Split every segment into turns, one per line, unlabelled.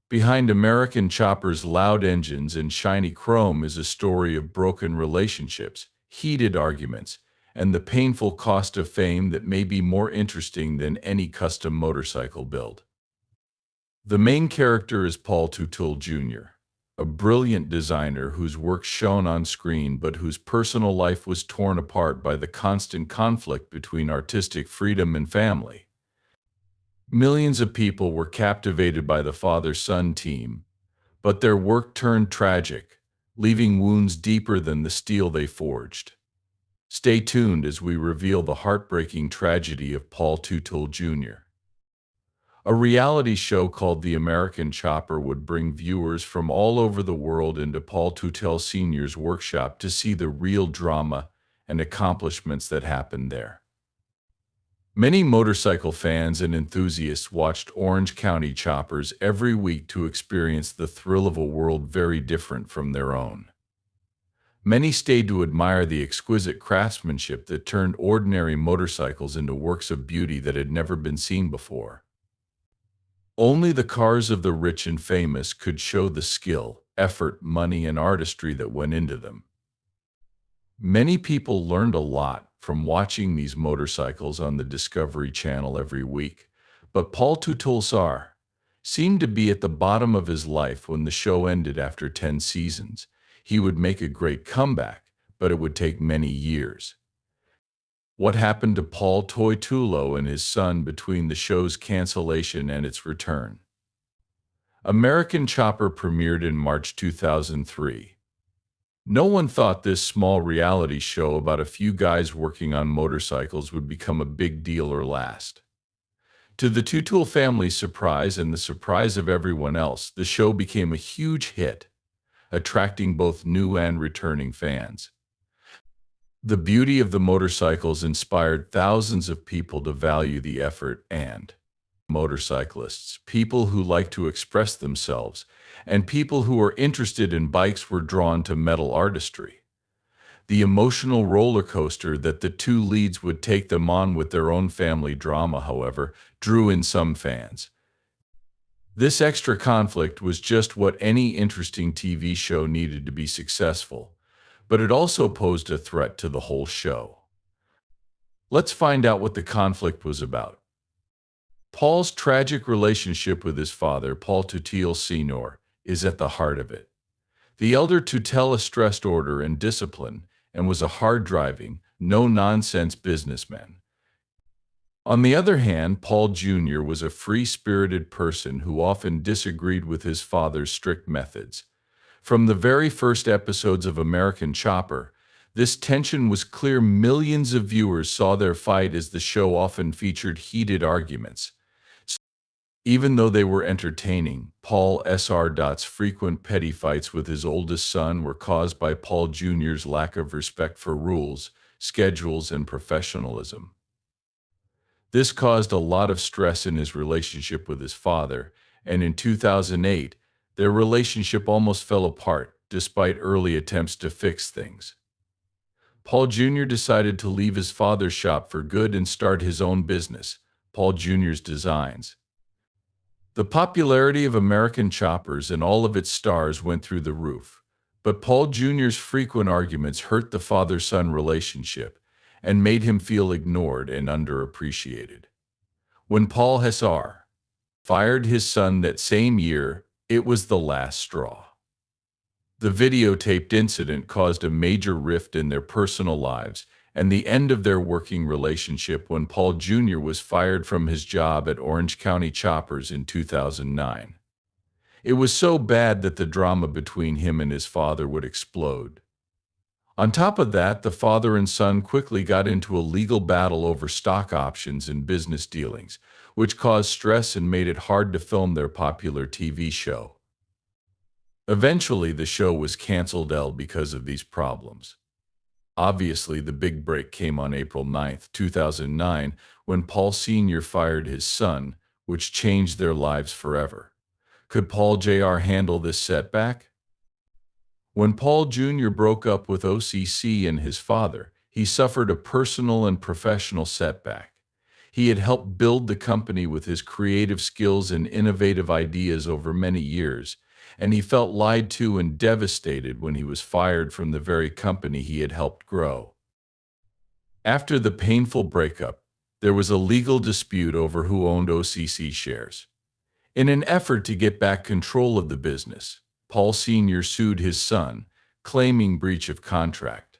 Behind American Chopper's loud engines and shiny chrome is a story of broken relationships, heated arguments, and the painful cost of fame that may be more interesting than any custom motorcycle build. The main character is Paul Teutul Jr., a brilliant designer whose work shone on screen but whose personal life was torn apart by the constant conflict between artistic freedom and family. Millions of people were captivated by the father-son team, but their work turned tragic, leaving wounds deeper than the steel they forged. Stay tuned as we reveal the heartbreaking tragedy of Paul Teutul Jr. A reality show called The American Chopper would bring viewers from all over the world into Paul Teutul Sr.'s workshop to see the real drama and accomplishments that happened there. Many motorcycle fans and enthusiasts watched Orange County Choppers every week to experience the thrill of a world very different from their own. Many stayed to admire the exquisite craftsmanship that turned ordinary motorcycles into works of beauty that had never been seen before. Only the cars of the rich and famous could show the skill, effort, money, and artistry that went into them. Many people learned a lot from watching these motorcycles on the Discovery Channel every week, but Paul Teutul Sr. seemed to be at the bottom of his life when the show ended after 10 seasons. He would make a great comeback, but it would take many years. What happened to Paul Teutul and his son between the show's cancellation and its return? American Chopper premiered in March 2003. No one thought this small reality show about a few guys working on motorcycles would become a big deal or last. To the Teutul family's surprise and the surprise of everyone else, the show became a huge hit, attracting both new and returning fans. The beauty of the motorcycles inspired thousands of people to value the effort and motorcyclists, people who like to express themselves, and people who are interested in bikes were drawn to metal artistry. The emotional roller coaster that the two leads would take them on with their own family drama, however, drew in some fans. This extra conflict was just what any interesting TV show needed to be successful, but it also posed a threat to the whole show. Let's find out what the conflict was about. Paul's tragic relationship with his father, Paul Teutul Sr., is at the heart of it. The elder Teutul stressed order and discipline and was a hard-driving, no-nonsense businessman. On the other hand, Paul Jr. was a free-spirited person who often disagreed with his father's strict methods. From the very first episodes of American Chopper, this tension was clear. Millions of viewers saw their fight as the show often featured heated arguments. Even though they were entertaining, Paul Sr.'s frequent petty fights with his oldest son were caused by Paul Jr.'s lack of respect for rules, schedules, and professionalism. This caused a lot of stress in his relationship with his father, and in 2008, their relationship almost fell apart, despite early attempts to fix things. Paul Jr. decided to leave his father's shop for good and start his own business, Paul Jr.'s Designs. The popularity of American Choppers and all of its stars went through the roof, but Paul Jr.'s frequent arguments hurt the father-son relationship and made him feel ignored and underappreciated. When Paul Sr. fired his son that same year, it was the last straw. The videotaped incident caused a major rift in their personal lives and the end of their working relationship when Paul Jr. was fired from his job at Orange County Choppers in 2009. It was so bad that the drama between him and his father would explode. On top of that, the father and son quickly got into a legal battle over stock options and business dealings, which caused stress and made it hard to film their popular TV show. Eventually, the show was canceled because of these problems. Obviously, the big break came on April 9, 2009, when Paul Sr. fired his son, which changed their lives forever. Could Paul Jr. handle this setback? When Paul Jr. broke up with OCC and his father, he suffered a personal and professional setback. He had helped build the company with his creative skills and innovative ideas over many years, and he felt lied to and devastated when he was fired from the very company he had helped grow. After the painful breakup, there was a legal dispute over who owned OCC shares. In an effort to get back control of the business, Paul Sr. sued his son, claiming breach of contract.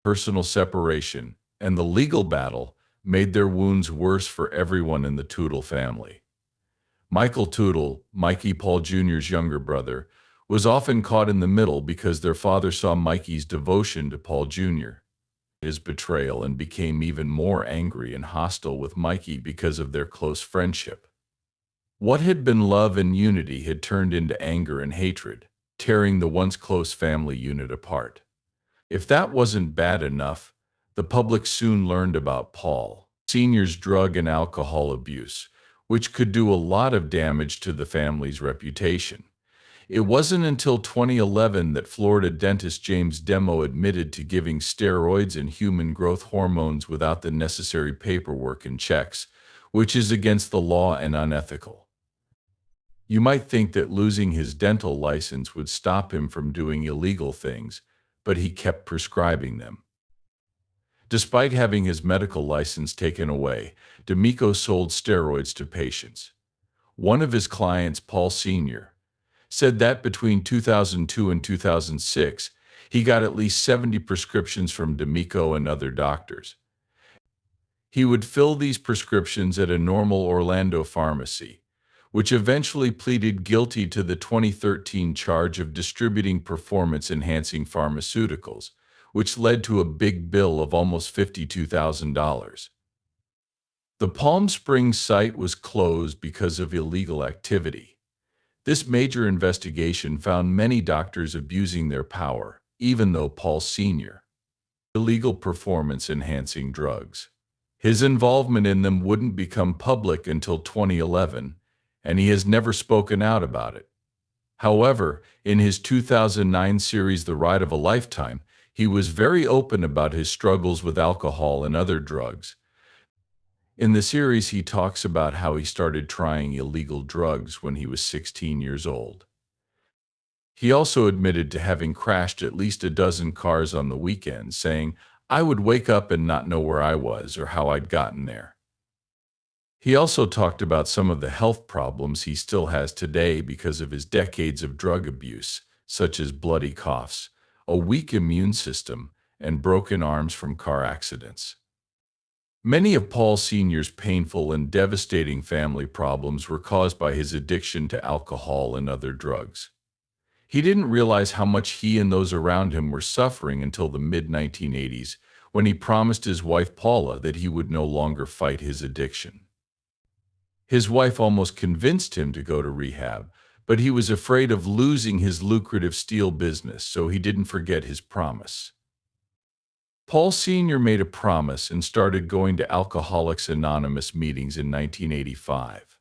Personal separation and the legal battle made their wounds worse for everyone in the Teutul family. Michael Teutul, Mikey Paul Jr.'s younger brother, was often caught in the middle because their father saw Mikey's devotion to Paul Jr. his betrayal and became even more angry and hostile with Mikey because of their close friendship. What had been love and unity had turned into anger and hatred, tearing the once close family unit apart. If that wasn't bad enough, the public soon learned about Paul Sr.'s drug and alcohol abuse, which could do a lot of damage to the family's reputation. It wasn't until 2011 that Florida dentist James Demo admitted to giving steroids and human growth hormones without the necessary paperwork and checks, which is against the law and unethical. You might think that losing his dental license would stop him from doing illegal things, but he kept prescribing them. Despite having his medical license taken away, D'Amico sold steroids to patients. One of his clients, Paul Sr., said that between 2002 and 2006, he got at least 70 prescriptions from D'Amico and other doctors. He would fill these prescriptions at a normal Orlando pharmacy, which eventually pleaded guilty to the 2013 charge of distributing performance-enhancing pharmaceuticals, which led to a big bill of almost $52,000. The Palm Springs site was closed because of illegal activity. This major investigation found many doctors abusing their power, even though Paul Sr. illegal performance-enhancing drugs. His involvement in them wouldn't become public until 2011, and he has never spoken out about it. However, in his 2009 series The Ride of a Lifetime, he was very open about his struggles with alcohol and other drugs. In the series, he talks about how he started trying illegal drugs when he was 16 years old. He also admitted to having crashed at least a dozen cars on the weekend, saying, "I would wake up and not know where I was or how I'd gotten there." He also talked about some of the health problems he still has today because of his decades of drug abuse, such as bloody coughs, a weak immune system, and broken arms from car accidents. Many of Paul Sr.'s painful and devastating family problems were caused by his addiction to alcohol and other drugs. He didn't realize how much he and those around him were suffering until the mid-1980s, when he promised his wife Paula that he would no longer fight his addiction. His wife almost convinced him to go to rehab, but he was afraid of losing his lucrative steel business, so he didn't forget his promise. Paul Sr. made a promise and started going to Alcoholics Anonymous meetings in 1985.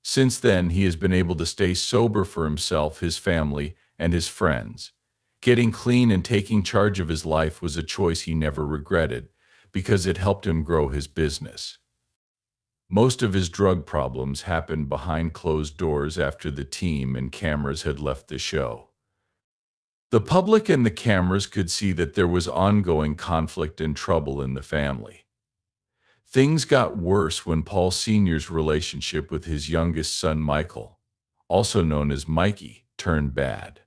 Since then, he has been able to stay sober for himself, his family, and his friends. Getting clean and taking charge of his life was a choice he never regretted, because it helped him grow his business. Most of his drug problems happened behind closed doors after the team and cameras had left the show. The public and the cameras could see that there was ongoing conflict and trouble in the family. Things got worse when Paul Sr.'s relationship with his youngest son, Michael, also known as Mikey, turned bad.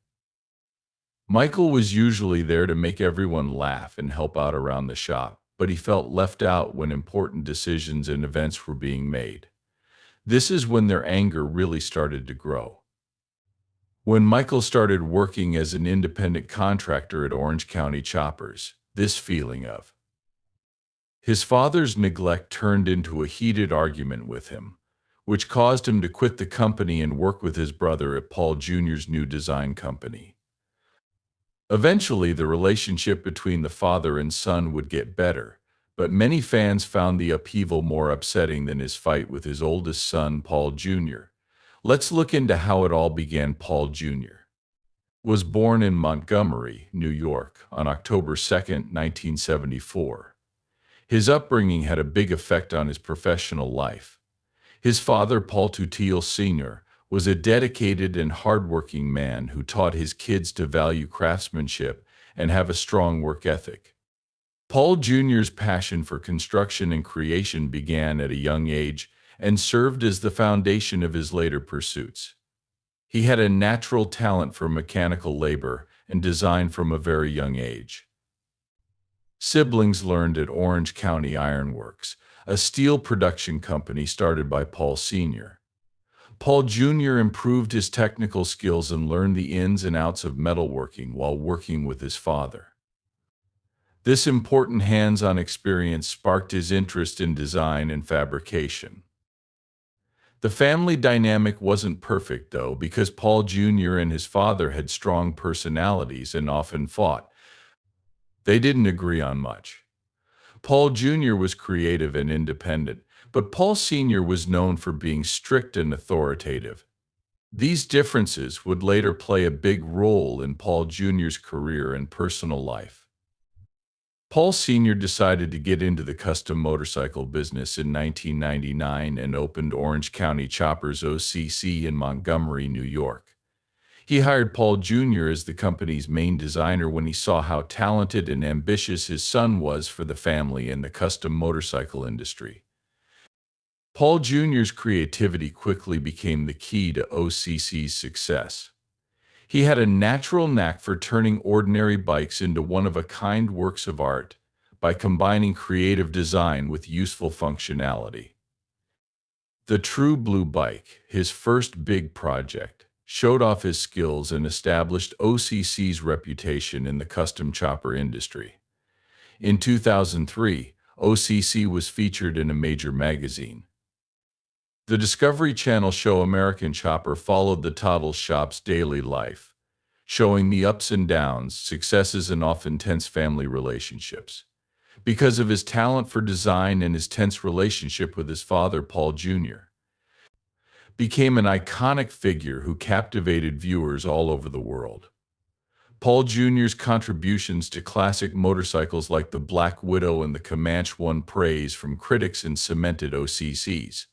Michael was usually there to make everyone laugh and help out around the shop, but he felt left out when important decisions and events were being made. This is when their anger really started to grow. When Michael started working as an independent contractor at Orange County Choppers, this feeling of his father's neglect turned into a heated argument with him, which caused him to quit the company and work with his brother at Paul Jr.'s new design company. Eventually, the relationship between the father and son would get better, but many fans found the upheaval more upsetting than his fight with his oldest son, Paul Jr. Let's look into how it all began. Paul Jr. was born in Montgomery, New York, on October 2, 1974. His upbringing had a big effect on his professional life. His father, Paul Teutul Sr., was a dedicated and hardworking man who taught his kids to value craftsmanship and have a strong work ethic. Paul Jr.'s passion for construction and creation began at a young age and served as the foundation of his later pursuits. He had a natural talent for mechanical labor and design from a very young age. Siblings learned at Orange County Iron Works, a steel production company started by Paul Sr. Paul Jr. improved his technical skills and learned the ins and outs of metalworking while working with his father. This important hands-on experience sparked his interest in design and fabrication. The family dynamic wasn't perfect, though, because Paul Jr. and his father had strong personalities and often fought. They didn't agree on much. Paul Jr. was creative and independent, but Paul Sr. was known for being strict and authoritative. These differences would later play a big role in Paul Jr.'s career and personal life. Paul Sr. decided to get into the custom motorcycle business in 1999 and opened Orange County Choppers OCC in Montgomery, New York. He hired Paul Jr. as the company's main designer when he saw how talented and ambitious his son was for the family and the custom motorcycle industry. Paul Jr.'s creativity quickly became the key to OCC's success. He had a natural knack for turning ordinary bikes into one-of-a-kind works of art by combining creative design with useful functionality. The True Blue bike, his first big project, showed off his skills and established OCC's reputation in the custom chopper industry. In 2003, OCC was featured in a major magazine. The Discovery Channel show American Chopper followed the Teutul shop's daily life, showing the ups and downs, successes, and often tense family relationships. Because of his talent for design and his tense relationship with his father, Paul Jr. became an iconic figure who captivated viewers all over the world. Paul Jr.'s contributions to classic motorcycles like the Black Widow and the Comanche won praise from critics and cemented OCC's.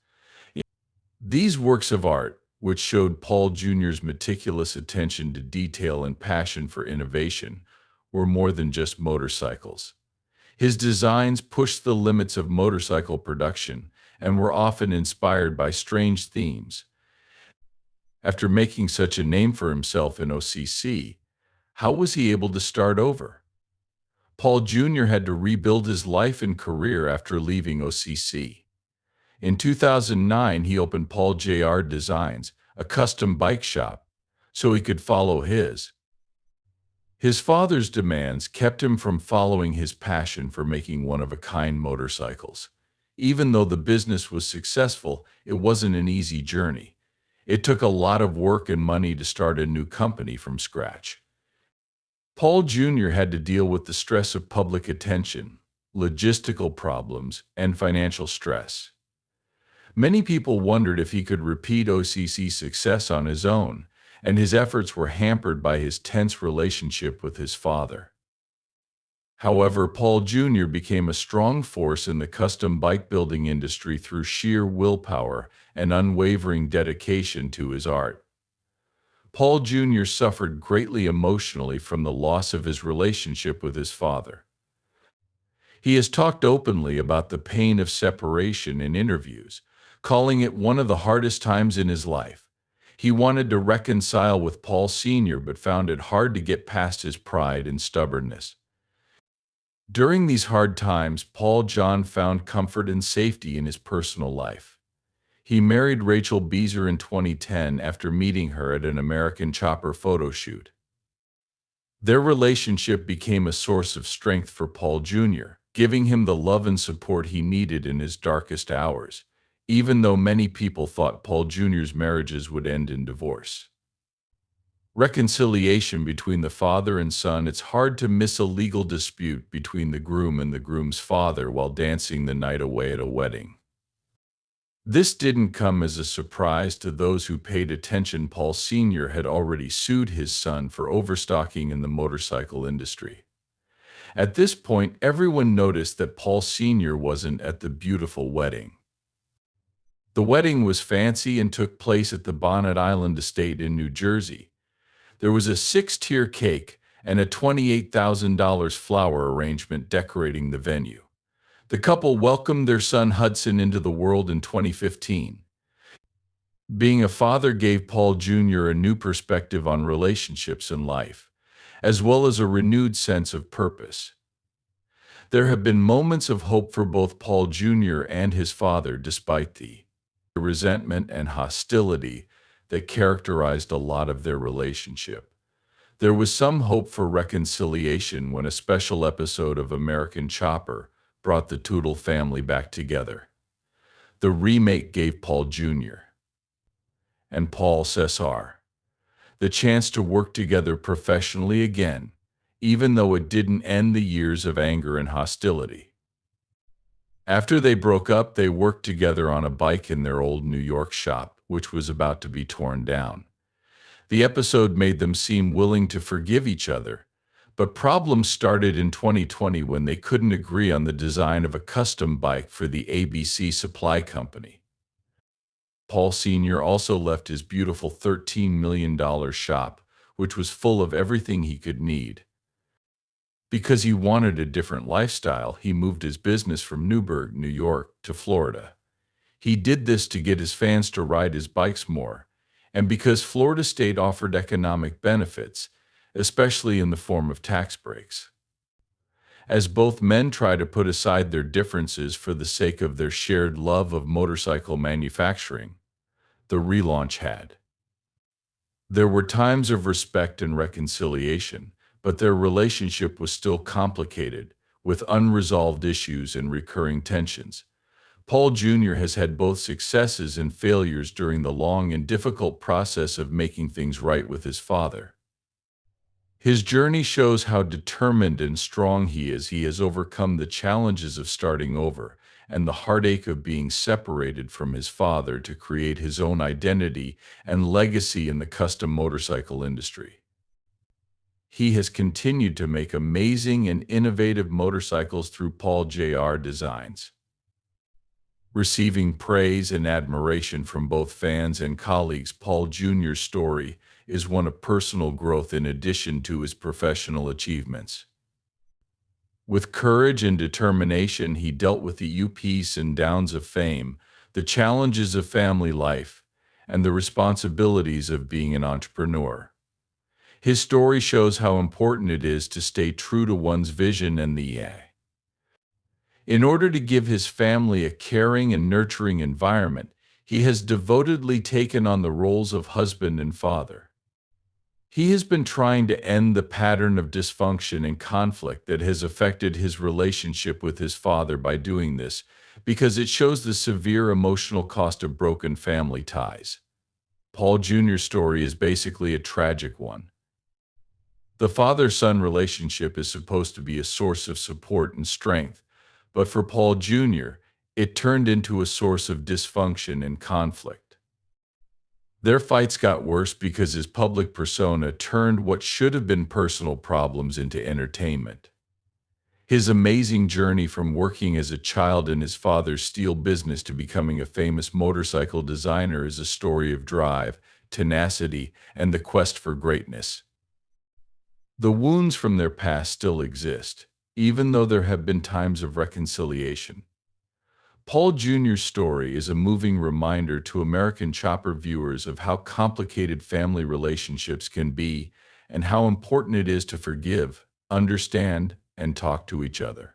These works of art, which showed Paul Jr.'s meticulous attention to detail and passion for innovation, were more than just motorcycles. His designs pushed the limits of motorcycle production and were often inspired by strange themes. After making such a name for himself in OCC, how was he able to start over? Paul Jr. had to rebuild his life and career after leaving OCC. In 2009, he opened Paul Jr. Designs, a custom bike shop, so he could follow his. His father's demands kept him from following his passion for making one-of-a-kind motorcycles. Even though the business was successful, it wasn't an easy journey. It took a lot of work and money to start a new company from scratch. Paul Jr. had to deal with the stress of public attention, logistical problems, and financial stress. Many people wondered if he could repeat OCC's success on his own, and his efforts were hampered by his tense relationship with his father. However, Paul Jr. became a strong force in the custom bike building industry through sheer willpower and unwavering dedication to his art. Paul Jr. suffered greatly emotionally from the loss of his relationship with his father. He has talked openly about the pain of separation in interviews, calling it one of the hardest times in his life. He wanted to reconcile with Paul Sr. but found it hard to get past his pride and stubbornness. During these hard times, Paul John found comfort and safety in his personal life. He married Rachel Beezer in 2010 after meeting her at an American Chopper photo shoot. Their relationship became a source of strength for Paul Jr., giving him the love and support he needed in his darkest hours, even though many people thought Paul Jr.'s marriages would end in divorce. Reconciliation between the father and son. It's hard to miss a legal dispute between the groom and the groom's father while dancing the night away at a wedding. This didn't come as a surprise to those who paid attention. Paul Sr. had already sued his son for overstocking in the motorcycle industry. At this point, everyone noticed that Paul Sr. wasn't at the beautiful wedding. The wedding was fancy and took place at the Bonnet Island estate in New Jersey. There was a six-tier cake and a $28,000 flower arrangement decorating the venue. The couple welcomed their son Hudson into the world in 2015. Being a father gave Paul Jr. a new perspective on relationships and life, as well as a renewed sense of purpose. There have been moments of hope for both Paul Jr. and his father despite the resentment and hostility that characterized a lot of their relationship. There was some hope for reconciliation when a special episode of American Chopper brought the Teutul family back together. The remake gave Paul Jr. and Paul Cesar the chance to work together professionally again, even though it didn't end the years of anger and hostility. After they broke up, they worked together on a bike in their old New York shop, which was about to be torn down. The episode made them seem willing to forgive each other, but problems started in 2020 when they couldn't agree on the design of a custom bike for the ABC Supply Company. Paul Sr. also left his beautiful $13 million shop, which was full of everything he could need. Because he wanted a different lifestyle, he moved his business from Newburgh, New York, to Florida. He did this to get his fans to ride his bikes more, and because Florida state offered economic benefits, especially in the form of tax breaks. As both men try to put aside their differences for the sake of their shared love of motorcycle manufacturing, the relaunch had. There were times of respect and reconciliation, but their relationship was still complicated, with unresolved issues and recurring tensions. Paul Jr. has had both successes and failures during the long and difficult process of making things right with his father. His journey shows how determined and strong he is. He has overcome the challenges of starting over and the heartache of being separated from his father to create his own identity and legacy in the custom motorcycle industry. He has continued to make amazing and innovative motorcycles through Paul Jr. Designs. Receiving praise and admiration from both fans and colleagues, Paul Jr.'s story is one of personal growth in addition to his professional achievements. With courage and determination, he dealt with the ups and downs of fame, the challenges of family life, and the responsibilities of being an entrepreneur. His story shows how important it is to stay true to one's vision and in order to give his family a caring and nurturing environment, he has devotedly taken on the roles of husband and father. He has been trying to end the pattern of dysfunction and conflict that has affected his relationship with his father by doing this, because it shows the severe emotional cost of broken family ties. Paul Jr.'s story is basically a tragic one. The father-son relationship is supposed to be a source of support and strength, but for Paul Jr., it turned into a source of dysfunction and conflict. Their fights got worse because his public persona turned what should have been personal problems into entertainment. His amazing journey from working as a child in his father's steel business to becoming a famous motorcycle designer is a story of drive, tenacity, and the quest for greatness. The wounds from their past still exist, even though there have been times of reconciliation. Paul Jr.'s story is a moving reminder to American Chopper viewers of how complicated family relationships can be and how important it is to forgive, understand, and talk to each other.